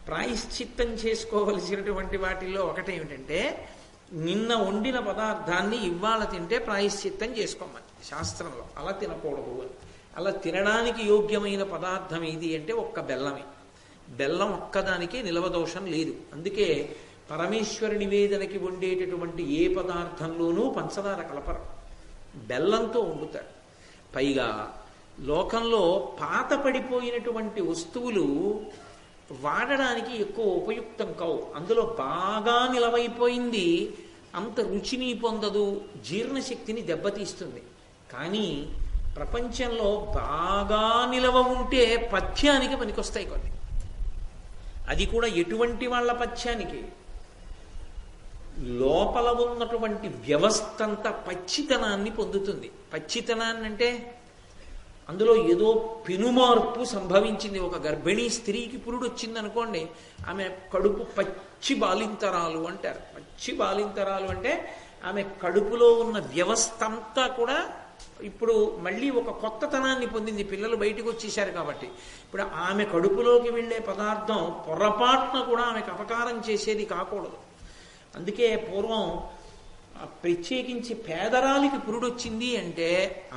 ప్రాయశ్చిత్తం చేసుకోవలసినటువంటి వాటిల్లో ఒకటేమిటంటే, నిన్న వండిన పదార్థాన్ని ఇవాళ తింటే ప్రాయశ్చిత్తం చేసుకోమని శాస్త్రంలో. అలా తినకూడదు అని. అలా తినడానికి యోగ్యమైన పదార్థం ఏది అంటే ఒక్క బెల్లమే. బెల్లం ఒక్కదానికి నిలవదోషం లేదు. అందుకే పరమేశ్వర నివేదనకి వండేటటువంటి ఏ పదార్థంలోనూ పంచదార కలపరు, బెల్లంతో వండుతారు. పైగా లోకంలో పాత పడిపోయినటువంటి వస్తువులు వాడడానికి ఎక్కువ ఉపయుక్తం కావు. అందులో బాగా నిలవైపోయింది అంత రుచిని పొందదు, జీర్ణశక్తిని దెబ్బతీస్తుంది. కానీ ప్రపంచంలో బాగా నిలవ ఉంటే పథ్యానికి పనికొస్తాయి కొన్ని. అది కూడా ఎటువంటి వాళ్ళ పథ్యానికి? లోపల ఉన్నటువంటి వ్యవస్థ అంతా పచ్చితనాన్ని పొందుతుంది. పచ్చితనాన్ని అంటే అందులో ఏదో పెనుమార్పు సంభవించింది. ఒక గర్భిణీ స్త్రీకి పురుడు వచ్చింది అనుకోండి, ఆమె కడుపు పచ్చి బాలింతరాలు అంటారు. పచ్చి బాలింతరాలు అంటే ఆమె కడుపులో ఉన్న వ్యవస్థ అంతా కూడా ఇప్పుడు మళ్ళీ ఒక కొత్తతనాన్ని పొందింది. పిల్లలు బయటకు వచ్చేసారు కాబట్టి ఇప్పుడు ఆమె కడుపులోకి వెళ్ళే పదార్థం పొరపాటున కూడా ఆమెకు అపకారం చేసేది కాకూడదు. అందుకే పూర్వం ప్రత్యేకించి పేదరాలికి పురుడొచ్చింది అంటే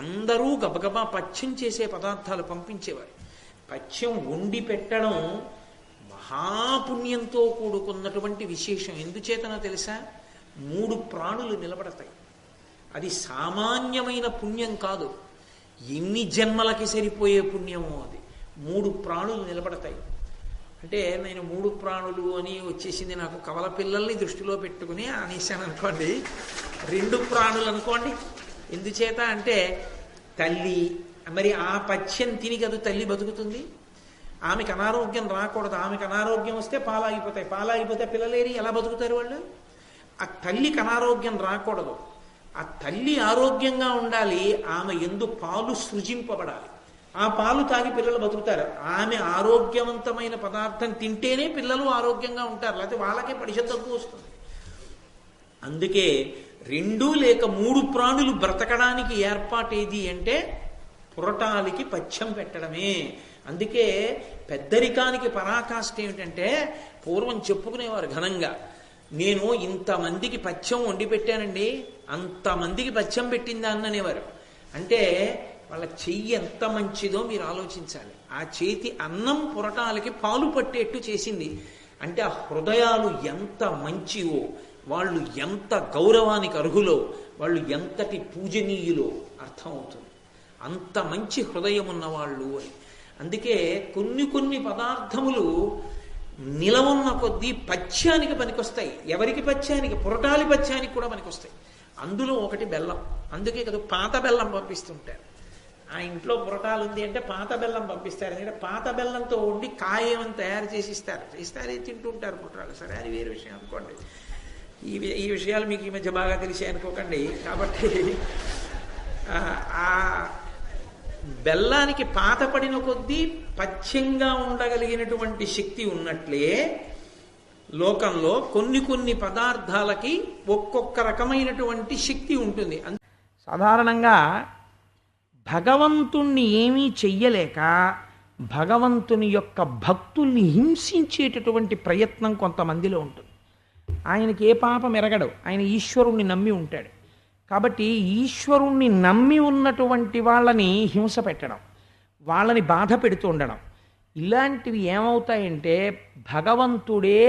అందరూ గబగబా పథ్యం చేసే పదార్థాలు పంపించేవారు. పథ్యం వండి పెట్టడం మహాపుణ్యంతో కూడుకున్నటువంటి విశేషం. ఎందుచేతనో తెలుసా? 3 ప్రాణులు నిలబడతాయి. అది సామాన్యమైన పుణ్యం కాదు, ఎన్ని జన్మలకి సరిపోయే పుణ్యమో అది. 3 ప్రాణులు నిలబడతాయి. అంటే నేను 3 ప్రాణులు అని వచ్చేసింది, నాకు కవల పిల్లల్ని దృష్టిలో పెట్టుకుని అనేసాను అనుకోండి. 2 ప్రాణులు అనుకోండి. ఎందుచేత అంటే తల్లి, మరి ఆ పథ్యం తిని కదా తల్లి బతుకుతుంది. ఆమెకు అనారోగ్యం రాకూడదు. ఆమెకు అనారోగ్యం వస్తే పాలాగిపోతాయి. పాలాగిపోతే పిల్లలేరి ఎలా బతుకుతారు వాళ్ళు? ఆ తల్లికి అనారోగ్యం రాకూడదు. ఆ తల్లి ఆరోగ్యంగా ఉండాలి. ఆమె యందు పాలు సృజింపబడాలి. ఆ పాలు తాగి పిల్లలు బతుకుతారు. ఆమె ఆరోగ్యవంతమైన పదార్థం తింటేనే పిల్లలు ఆరోగ్యంగా ఉంటారు, లేకపోతే వాళ్ళకే పడిష తక్కువ వస్తుంది. అందుకే 2 లేక 3 ప్రాణులు బ్రతకడానికి ఏర్పాటు ఏది అంటే పురటాలికి పథ్యం పెట్టడమే. అందుకే పెద్దరికానికి పరాకాష్ఠ ఏమిటంటే, పూర్వం చెప్పుకునేవారు ఘనంగా, నేను ఇంతమందికి పథ్యం వండి పెట్టానండి, అంతమందికి పథ్యం పెట్టిందా అనేవారు. అంటే వాళ్ళ చెయ్యి ఎంత మంచిదో మీరు ఆలోచించాలి. ఆ చేతి అన్నం పురటాలకి పాలు పట్టేట్టు చేసింది. అంటే ఆ హృదయాలు ఎంత మంచివో, వాళ్ళు ఎంత గౌరవానికి అర్హులో, వాళ్ళు ఎంతటి పూజనీయులో అర్థమవుతుంది. అంత మంచి హృదయం ఉన్నవాళ్ళు అని. అందుకే కొన్ని పదార్థములు నిలవున్న కొద్దీ పథ్యానికి పనికొస్తాయి. ఎవరికి పథ్యానికి? పురటాలి పథ్యానికి కూడా పనికొస్తాయి. అందులో ఒకటి బెల్లం. అందుకే కదా పాత బెల్లం పంపిస్తుంటారు. ఆ ఇంట్లో పురటాలు ఉంది అంటే పాత బెల్లం పంపిస్తారు. ఎందుకంటే పాత బెల్లంతో వండి కాయేమని తయారు చేసి ఇస్తారు, తింటుంటారు పురటాలు. సరే, అది వేరే విషయం అనుకోండి. ఈ విషయాలు మీకు ఈ మధ్య బాగా తెలిసాయి అనుకోకండి. కాబట్టి ఆ బెల్లానికి పాత పడిన కొద్దీ పథ్యంగా ఉండగలిగినటువంటి శక్తి ఉన్నట్లే లోకంలో కొన్ని పదార్థాలకి ఒక్కొక్క రకమైనటువంటి శక్తి ఉంటుంది. సాధారణంగా భగవంతుణ్ణి ఏమీ చెయ్యలేక భగవంతుని యొక్క భక్తుల్ని హింసించేటటువంటి ప్రయత్నం కొంతమందిలో ఉంటుంది. ఆయనకి ఏ పాపం ఎరగడు, ఆయన ఈశ్వరుణ్ణి నమ్మి ఉంటాడు. కాబట్టి ఈశ్వరుణ్ణి నమ్మి ఉన్నటువంటి వాళ్ళని హింస పెట్టడం, వాళ్ళని బాధ పెడుతూ ఉండడం, ఇలాంటివి ఏమవుతాయంటే భగవంతుడే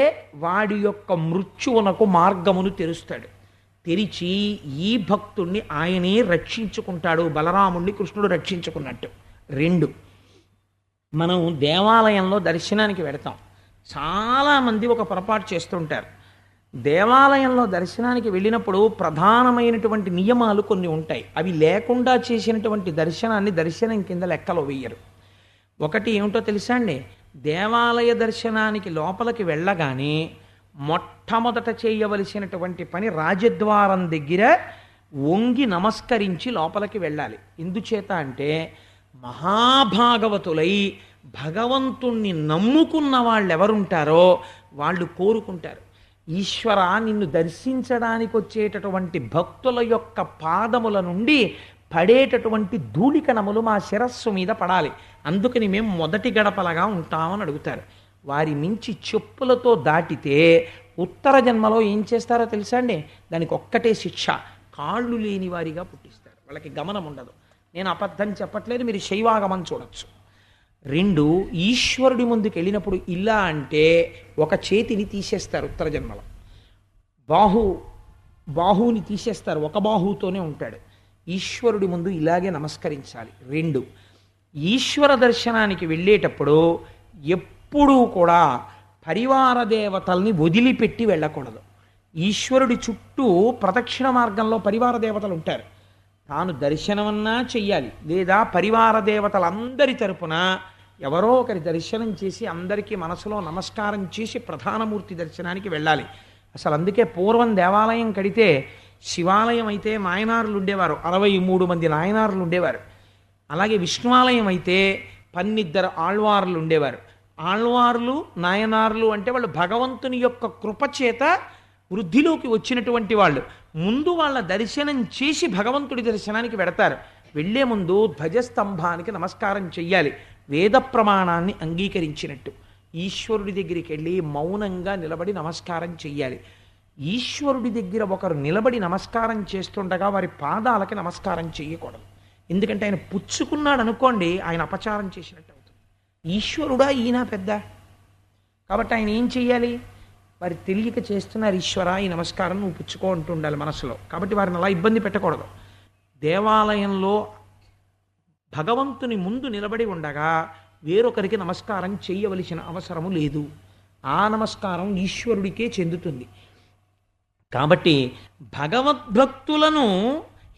వాడి యొక్క మృత్యువునకు మార్గమును తెరుస్తాడు. తెరిచి ఈ భక్తుణ్ణి ఆయనే రక్షించుకుంటాడు. బలరాముణ్ణి కృష్ణుడు రక్షించుకున్నట్టు. 2, మనం దేవాలయంలో దర్శనానికి వెడతాం. చాలామంది ఒక పొరపాటు చేస్తుంటారు. దేవాలయంలో దర్శనానికి వెళ్ళినప్పుడు ప్రధానమైనటువంటి నియమాలు కొన్ని ఉంటాయి. అవి లేకుండా చేసినటువంటి దర్శనాన్ని దర్శనం కింద లెక్కలో వెయ్యరు. ఒకటి ఏమిటో తెలుసా అండి? దేవాలయ దర్శనానికి లోపలికి వెళ్ళగానే మొట్టమొదట చేయవలసినటువంటి పని రాజద్వారం దగ్గర వంగి నమస్కరించి లోపలికి వెళ్ళాలి. ఎందుచేత అంటే మహాభాగవతులై భగవంతుణ్ణి నమ్ముకున్న వాళ్ళు ఎవరుంటారో వాళ్ళు కోరుకుంటారు, ఈశ్వర నిన్ను దర్శించడానికి వచ్చేటటువంటి భక్తుల యొక్క పాదముల నుండి పడేటటువంటి ధూళికణములు మా శిరస్సు మీద పడాలి, అందుకని మేము మొదటి గడపలగా ఉంటామని అడుగుతారు. వారి మించి చెప్పులతో దాటితే ఉత్తర జన్మలో ఏం చేస్తారో తెలుసా అండి? దానికి ఒక్కటే శిక్ష, కాళ్ళు లేని వారిగా పుట్టిస్తారు. వాళ్ళకి గమనం ఉండదు. నేను అబద్ధం చెప్పట్లేదు, మీరు శైవాగమం చూడొచ్చు. 2, ఈశ్వరుడి ముందుకు వెళ్ళినప్పుడు ఇలా అంటే ఒక చేతిని తీసేస్తారు ఉత్తర జన్మలో, బాహువుని తీసేస్తారు, ఒక బాహువుతోనే ఉంటాడు. ఈశ్వరుడి ముందు ఇలాగే నమస్కరించాలి. 2, ఈశ్వర దర్శనానికి వెళ్ళేటప్పుడు ఎప్పుడూ కూడా పరివార దేవతల్ని వదిలిపెట్టి వెళ్ళకూడదు. ఈశ్వరుడి చుట్టూ ప్రదక్షిణ మార్గంలో పరివార దేవతలు ఉంటారు. తాను దర్శనమన్నా చెయ్యాలి, లేదా పరివార దేవతలందరి తరపున ఎవరో ఒకరి దర్శనం చేసి అందరికీ మనసులో నమస్కారం చేసి ప్రధానమూర్తి దర్శనానికి వెళ్ళాలి. అసలు అందుకే పూర్వం దేవాలయం కడితే శివాలయం అయితే నాయనారులు ఉండేవారు, 63 మంది నాయనారులు ఉండేవారు. అలాగే విష్ణువాలయం అయితే 12 ఆళ్వార్లు ఉండేవారు. ఆళ్వార్లు నాయనార్లు అంటే వాళ్ళు భగవంతుని యొక్క కృపచేత వృద్ధిలోకి వచ్చినటువంటి వాళ్ళు. ముందు వాళ్ళ దర్శనం చేసి భగవంతుడి దర్శనానికి వెడతారు. వెళ్లే ముందు ధ్వజస్తంభానికి నమస్కారం చెయ్యాలి, వేద ప్రమాణాన్ని అంగీకరించినట్టు. ఈశ్వరుడి దగ్గరికి వెళ్ళి మౌనంగా నిలబడి నమస్కారం చెయ్యాలి. ఈశ్వరుడి దగ్గర ఒకరు నిలబడి నమస్కారం చేస్తుండగా వారి పాదాలకి నమస్కారం చెయ్యకూడదు. ఎందుకంటే ఆయన పుచ్చుకున్నాడు అనుకోండి, ఆయన అపచారం చేసినట్టు అవుతుంది. ఈశ్వరుడా ఈయన పెద్ద, కాబట్టి ఆయన ఏం చెయ్యాలి? వారి తెలియక చేస్తున్నారు, ఈశ్వరా ఈ నమస్కారం నువ్వు పుచ్చుకో అంటూ ఉండాలి మనసులో. కాబట్టి వారిని అలా ఇబ్బంది పెట్టకూడదు. దేవాలయంలో భగవంతుని ముందు నిలబడి ఉండగా వేరొకరికి నమస్కారం చేయవలసిన అవసరము లేదు. ఆ నమస్కారం ఈశ్వరుడికే చెందుతుంది. కాబట్టి భగవద్భక్తులను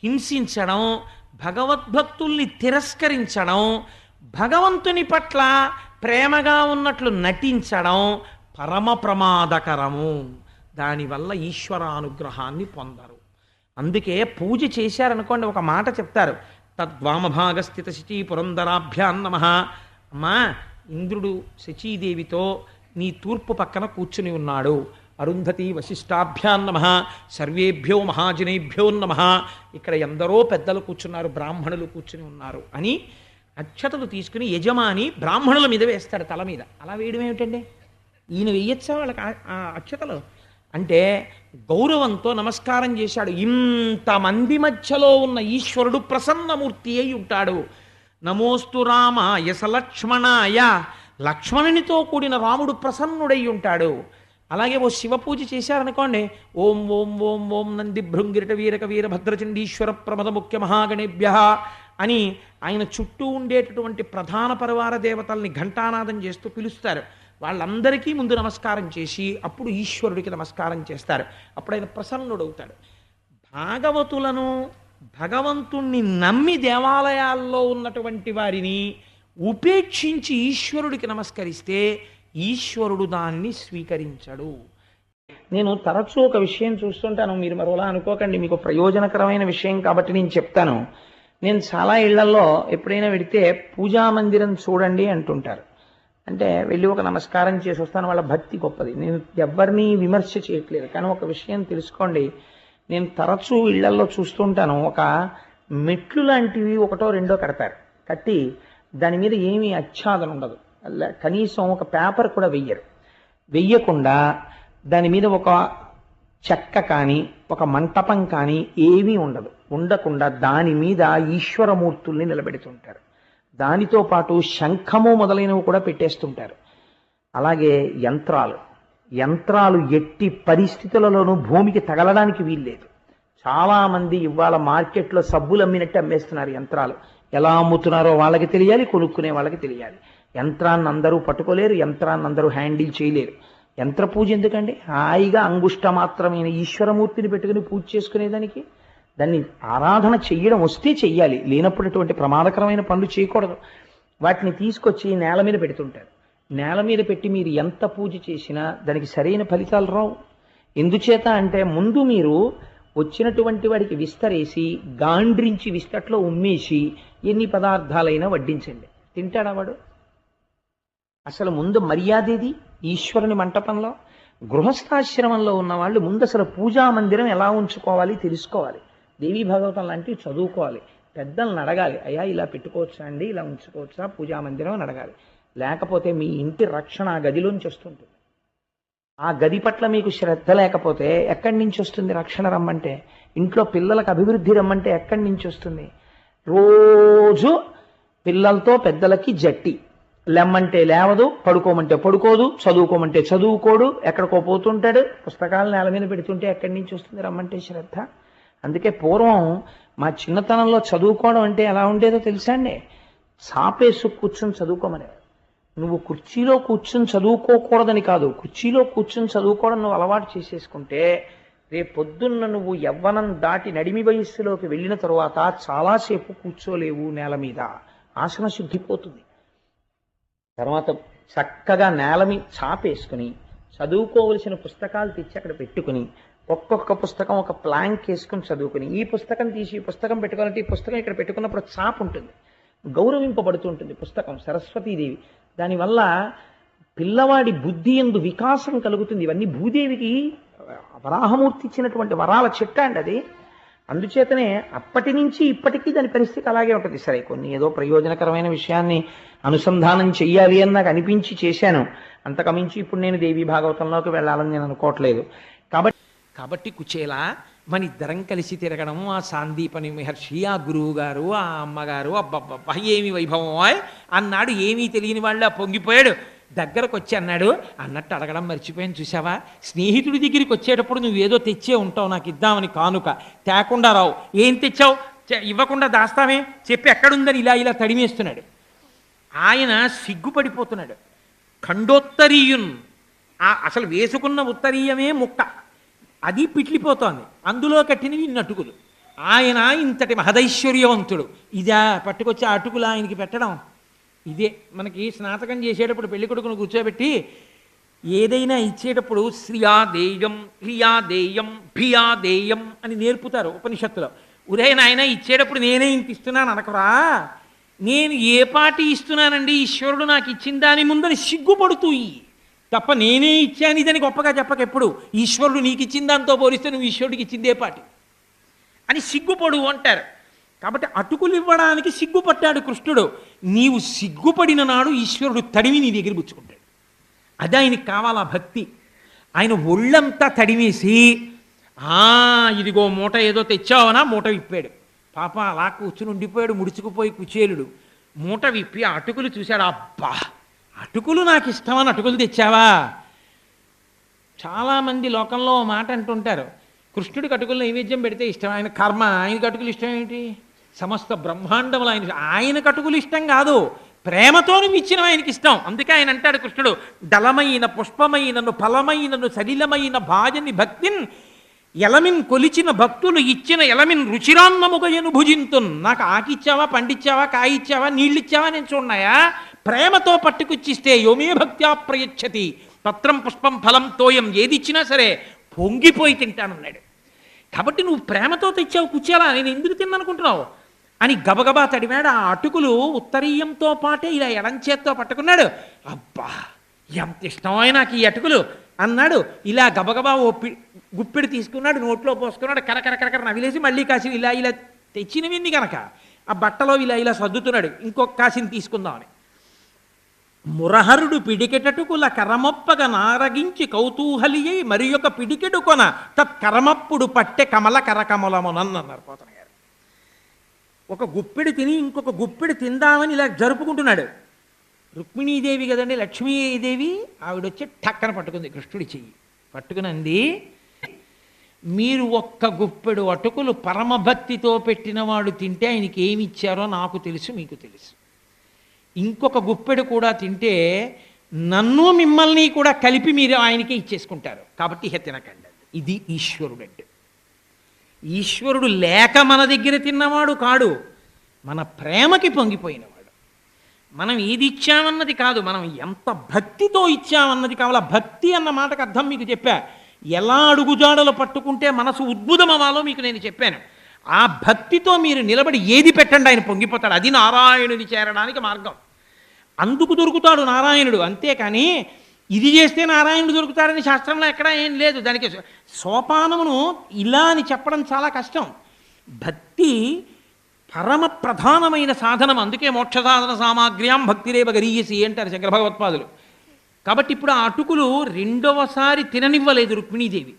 హింసించడం, భగవద్భక్తుల్ని తిరస్కరించడం, భగవంతుని పట్ల ప్రేమగా ఉన్నట్లు నటించడం పరమ ప్రమాదకరము. దానివల్ల ఈశ్వరానుగ్రహాన్ని పొందరు. అందుకే పూజ చేశారనుకోండి, ఒక మాట చెప్తారు, తద్వామభాగ స్థిత శచీ పురంధరాభ్యాం నమః. అమ్మా, ఇంద్రుడు శచీదేవితో నీ తూర్పు పక్కన కూర్చుని ఉన్నాడు. అరుంధతి వశిష్టాభ్యాం నమః, సర్వేభ్యో మహాజనేభ్యో నమః. ఇక్కడ ఎందరో పెద్దలు కూర్చున్నారు, బ్రాహ్మణులు కూర్చుని ఉన్నారు అని అక్షతలు తీసుకుని యజమాని బ్రాహ్మణుల మీద వేస్తాడు, తల మీద. అలా వేయడం ఏమిటండి? ఈయన వెయ్యొచ్చా వాళ్ళకి ఆ అక్షతలు? అంటే గౌరవంతో నమస్కారం చేశాడు. ఇంతమంది మధ్యలో ఉన్న ఈశ్వరుడు ప్రసన్నమూర్తి అయి ఉంటాడు. నమోస్తు రామాయ సలక్ష్మణాయ, లక్ష్మణునితో కూడిన రాముడు ప్రసన్నుడై ఉంటాడు. అలాగే ఓ శివ పూజ చేశారనుకోండి, ఓం ఓం ఓం ఓం నంది భృంగిరిట వీరక వీరభద్రచండీశ్వర ప్రమద ముఖ్య మహాగణేభ్య అని ఆయన చుట్టూ ఉండేటటువంటి ప్రధాన పరివార దేవతల్ని ఘంటానాదం చేస్తూ పిలుస్తారు. వాళ్ళందరికీ ముందు నమస్కారం చేసి అప్పుడు ఈశ్వరుడికి నమస్కారం చేస్తారు. అప్పుడు ఆయన ప్రసన్నుడవుతాడు. భాగవతులను, భగవంతుణ్ణి నమ్మి దేవాలయాల్లో ఉన్నటువంటి వారిని ఉపేక్షించి ఈశ్వరుడికి నమస్కరిస్తే ఈశ్వరుడు దాన్ని స్వీకరించడు. నేను తరచూ ఒక విషయం చూస్తుంటాను, మీరు మరోలా అనుకోకండి, మీకు ప్రయోజనకరమైన విషయం కాబట్టి నేను చెప్తాను. నేను చాలా ఇళ్లలో ఎప్పుడైనా వెడితే పూజా మందిరం చూడండి అంటుంటారు. అంటే వెళ్ళి ఒక నమస్కారం చేసి వస్తాను, వాళ్ళ భక్తి గొప్పది. నేను ఎవరిని విమర్శ చేయట్లేదు, కానీ ఒక విషయం తెలుసుకోండి. నేను తరచూ ఇళ్లలో చూస్తుంటాను, ఒక మెట్లు లాంటివి ఒకటో రెండో కడతారు. కట్టి దాని మీద ఏమీ ఆచ్ఛాదన ఉండదు, కనీసం ఒక పేపర్ కూడా వెయ్యకుండా దాని మీద ఒక చెక్క కానీ ఒక మంటపం కానీ ఏమీ ఉండకుండా దాని మీద ఈశ్వరమూర్తుల్ని నిలబెడుతుంటారు. దానితో పాటు శంఖము మొదలైనవి కూడా పెట్టేస్తుంటారు. అలాగే యంత్రాలు ఎట్టి పరిస్థితులలోనూ భూమికి తగలడానికి వీల్లేదు. చాలామంది ఇవాళ మార్కెట్లో సబ్బులు అమ్మినట్టు అమ్మేస్తున్నారు యంత్రాలు. ఎలా అమ్ముతున్నారో వాళ్ళకి తెలియాలి, కొనుక్కునే వాళ్ళకి తెలియాలి. యంత్రాన్ని అందరూ పట్టుకోలేరు, యంత్రాన్ని అందరూ హ్యాండిల్ చేయలేరు. యంత్ర పూజ ఎందుకండి? హాయిగా అంగుష్ట మాత్రమైన ఈశ్వరమూర్తిని పెట్టుకుని పూజ చేసుకునేదానికి దాన్ని ఆరాధన చెయ్యడం వస్తే చెయ్యాలి, లేనప్పుడు అటువంటి ప్రమాదకరమైన పనులు చేయకూడదు. వాటిని తీసుకొచ్చి నేల మీద పెడుతుంటారు. నేల మీద పెట్టి మీరు ఎంత పూజ చేసినా దానికి సరైన ఫలితాలు రావు. ఎందుచేత అంటే ముందు మీరు వచ్చినటువంటి వాడికి విస్తరేసి గాండ్రించి విస్తట్లో ఉమ్మేసి ఎన్ని పదార్థాలైనా వడ్డించండి, తింటాడా వాడు? అసలు ముందు మర్యాదేది ఈశ్వరుని మంటపంలో. గృహస్థాశ్రమంలో ఉన్న వాళ్ళు ముందు అసలు పూజా మందిరం ఎలా ఉంచుకోవాలి తెలుసుకోవాలి. దేవీ భాగవతం లాంటివి చదువుకోవాలి. పెద్దలను అడగాలి, అయ్యా ఇలా పెట్టుకోవచ్చా అండి, ఇలా ఉంచుకోవచ్చా పూజా మందిరం అని అడగాలి. లేకపోతే మీ ఇంటి రక్షణ ఆ గదిలోంచి వస్తుంటుంది. ఆ గది పట్ల మీకు శ్రద్ధ లేకపోతే ఎక్కడి నుంచి వస్తుంది రక్షణ రమ్మంటే? ఇంట్లో పిల్లలకు అభివృద్ధి రమ్మంటే ఎక్కడి నుంచి వస్తుంది? రోజు పిల్లలతో పెద్దలకి జట్టి, లెమ్మంటే లేవదు, పడుకోమంటే పడుకోదు, చదువుకోమంటే చదువుకోడు, ఎక్కడికో పోతుంటాడు, పుస్తకాలు నేల మీద పెడుతుంటే ఎక్కడి నుంచి వస్తుంది రమ్మంటే శ్రద్ధ? అందుకే పూర్వం మా చిన్నతనంలో చదువుకోవడం అంటే ఎలా ఉండేదో తెలుసా అండి? సాపేసు కూర్చొని చదువుకోమని. నువ్వు కుర్చీలో కూర్చొని చదువుకోకూడదని కాదు, కుర్చీలో కూర్చొని చదువుకోవడం నువ్వు అలవాటు చేసేసుకుంటే రేపొద్దున్న నువ్వు యవ్వనం దాటి నడిమి వయస్సులోకి వెళ్ళిన తరువాత చాలాసేపు కూర్చోలేవు నేల మీద, ఆసన శుద్ధిపోతుంది. తర్వాత చక్కగా నేల మీద చాపేసుకుని చదువుకోవలసిన పుస్తకాలు తెచ్చి అక్కడ పెట్టుకుని ఒక్కొక్క పుస్తకం ఒక ప్లాంక్ వేసుకుని చదువుకుని, ఈ పుస్తకం తీసి ఈ పుస్తకం పెట్టుకోవాలంటే ఈ పుస్తకం ఇక్కడ పెట్టుకున్నప్పుడు చాప ఉంటుంది, గౌరవింపబడుతూ ఉంటుంది పుస్తకం, సరస్వతీదేవి. దానివల్ల పిల్లవాడి బుద్ధి యందు వికాసం కలుగుతుంది. ఇవన్నీ భూదేవికి వరాహమూర్తి ఇచ్చినటువంటి వరాల చెట్ట అండి అది. అందుచేతనే అప్పటి నుంచి ఇప్పటికీ దాని పరిస్థితి అలాగే ఉంటుంది. సరే, కొన్ని ఏదో ప్రయోజనకరమైన విషయాన్ని అనుసంధానం చెయ్యాలి అని నాకు అనిపించి చేశాను, అంతకమించి ఇప్పుడు నేను దేవీ భాగవతంలోకి వెళ్ళాలని నేను అనుకోవట్లేదు. కాబట్టి కుచేలా మన ఇద్దరం కలిసి తిరగడం, ఆ సాందీపని మహర్షి, ఆ గురువు గారు, ఆ అమ్మగారు, అబ్బబ్బబ్బా ఏమి వైభవం అన్నాడు. ఏమీ తెలియని వాళ్ళ పొంగిపోయాడు. దగ్గరకు వచ్చి అన్నాడు, అన్నట్టు అడగడం మర్చిపోయాను చూసావా, స్నేహితుడి దగ్గరికి వచ్చేటప్పుడు నువ్వేదో తెచ్చే ఉంటావు నాకు ఇద్దామని కానుక, తేకుండా రావు. ఏం తెచ్చావు? ఇవ్వకుండా దాస్తామే, చెప్పి ఎక్కడుందని ఇలా ఇలా తడిమేస్తున్నాడు. ఆయన సిగ్గుపడిపోతున్నాడు. ఖండోత్తరీయున్, అసలు వేసుకున్న ఉత్తరీయమే ముక్క, అది పిట్లిపోతోంది, అందులో కట్టినవి ఇన్ని. ఆయన ఇంతటి మహదైశ్వర్యవంతుడు, ఇదా పట్టుకొచ్చి ఆ అటుకులు ఆయనకి పెట్టడం? ఇదే మనకి స్నాతకం చేసేటప్పుడు పెళ్లి కొడుకును కూర్చోబెట్టి ఏదైనా ఇచ్చేటప్పుడు శ్రియాదేయం, హ్రియాదేయం, భియాదేయం అని నేర్పుతారు ఉపనిషత్తులో. ఉదయ నాయన ఇచ్చేటప్పుడు నేనే ఇంత ఇస్తున్నాను అనకరా, నేను ఏ పాటి ఇస్తున్నానండి, ఈశ్వరుడు నాకు ఇచ్చిన దాని ముందని సిగ్గుపడుతూ తప్ప నేనే ఇచ్చాను ఇదని గొప్పగా చెప్పకెప్పుడు. ఈశ్వరుడు నీకు ఇచ్చిన దాంతో పోలిస్తే నువ్వు ఈశ్వరుడికి ఇచ్చిందే పాటి అని సిగ్గుపడు అంటారు. కాబట్టి అటుకులు ఇవ్వడానికి సిగ్గుపట్టాడు కృష్ణుడు. నీవు సిగ్గుపడిన నాడు ఈశ్వరుడు తడిమి నీ దగ్గర పుచ్చుకుంటాడు. అది ఆయనకి కావాలా భక్తి. ఆయన ఒళ్ళంతా తడిమేసి, ఇదిగో మూట ఏదో తెచ్చావనా, మూట విప్పాడు. పాప అలా కూర్చుని ఉండిపోయాడు ముడుచుకుపోయి కుచేలుడు. మూట విప్పి ఆ అటుకులు చూశాడు. అబ్బా, అటుకులు నాకు ఇష్టమని అటుకులు తెచ్చావా? చాలామంది లోకంలో మాట అంటుంటారు, కృష్ణుడికి అటుకులు నైవేద్యం పెడితే ఇష్టం, ఆయన కర్మ, ఆయనకి అటుకులు ఇష్టం ఏమిటి? సమస్త బ్రహ్మాండములు ఆయనకు అటుకులు ఇష్టం కాదు, ప్రేమతో నువ్వు ఇచ్చిన ఆయనకి ఇష్టం. అందుకే ఆయన అంటాడు కృష్ణుడు, దళమైన పుష్పమైనను ఫలమైనను సలిలమైన భాజని భక్తిన్ ఎలమిన్ కొలిచిన భక్తులు ఇచ్చిన ఎలమిన్ రుచిరాన్నముగయను భుజింతున్. నాకు ఆకిచ్చావా, పండిచ్చావా, కాయిచ్చావా, నీళ్ళిచ్చావా నేను చూడన్నాయా? ప్రేమతో పట్టుకొచ్చిస్తే యోమే భక్త్యా ప్రయచ్చతి పత్రం పుష్పం ఫలం తోయం, ఏది ఇచ్చినా సరే పొంగిపోయి తింటానన్నాడు. కాబట్టి నువ్వు ప్రేమతో తెచ్చావు కుచేలా, నేను ఎందుకు తిన్ననుకుంటున్నావు అని గబగబా తడివాడు. ఆ అటుకులు ఉత్తరీయంతో పాటే ఇలా ఎడంచేత్తో పట్టుకున్నాడు. అబ్బా, ఎంత ఇష్టమైన నాకు ఈ అటుకులు అన్నాడు. ఇలా గబగబా ఓ గుప్పిడి తీసుకున్నాడు, నోట్లో పోసుకున్నాడు, కరకర నవిలేసి మళ్ళీ కాసిన ఇలా ఇలా తెచ్చినవింది కనుక ఆ బట్టలో ఇలా ఇలా సర్దుతున్నాడు, ఇంకొక కాసిని తీసుకుందామని. మురహరుడు పిడికెటటుకుల కరమొప్పగా నారగించి కౌతూహలియై మరి ఒక పిడికెడు కొన తత్కరమప్పుడు పట్టె కమల కరకమలమునన్ అన్నారు పోతన గారు. ఒక గుప్పిడి తిని ఇంకొక గుప్పిడి తిందామని ఇలా జరుపుకుంటున్నాడు. రుక్మిణీదేవి కదండి, లక్ష్మీదేవి, ఆవిడొచ్చి టక్కన పట్టుకుంది కృష్ణుడి చెయ్యి పట్టుకుని అంది, మీరు ఒక్క గుప్పెడు అటుకులు పరమభక్తితో పెట్టినవాడు తింటే ఆయనకి ఏమి ఇచ్చారో నాకు తెలుసు, మీకు తెలుసు. ఇంకొక గుప్పెడు కూడా తింటే నన్ను మిమ్మల్ని కూడా కలిపి మీరు ఆయనకే ఇచ్చేసుకుంటారు, కాబట్టి ఇహ తినకండి. ఇది ఈశ్వరుడు అంటే. ఈశ్వరుడు లేక మన దగ్గర తిన్నవాడు కాడు, మన ప్రేమకి పొంగిపోయినవాడు. మనం ఏది ఇచ్చామన్నది కాదు, మనం ఎంత భక్తితో ఇచ్చామన్నది కావాలా. భక్తి అన్న మాటకు అర్థం మీకు చెప్పా. ఎలా అడుగుజాడలు పట్టుకుంటే మనసు ఉద్భుతమవాలో మీకు నేను చెప్పాను. ఆ భక్తితో మీరు నిలబడి ఏది పెట్టండి ఆయన పొంగిపోతాడు. అది నారాయణుని చేరడానికి మార్గం. అందుకు దొరుకుతాడు నారాయణుడు. అంతేకాని ఇది చేస్తే నారాయణుడు దొరుకుతాడని శాస్త్రంలో ఎక్కడా ఏం లేదు. దానికి సోపానమును ఇలా అని చెప్పడం చాలా కష్టం. భక్తి పరమ ప్రధానమైన సాధనం. అందుకే మోక్ష సాధన సామాగ్ర్యాం భక్తిరేవ గరీయసి అంటారు శంకర భగవత్పాదులు. కాబట్టి ఇప్పుడు ఆ అటుకులు రెండవసారి తిననివ్వలేదు రుక్మిణీదేవి.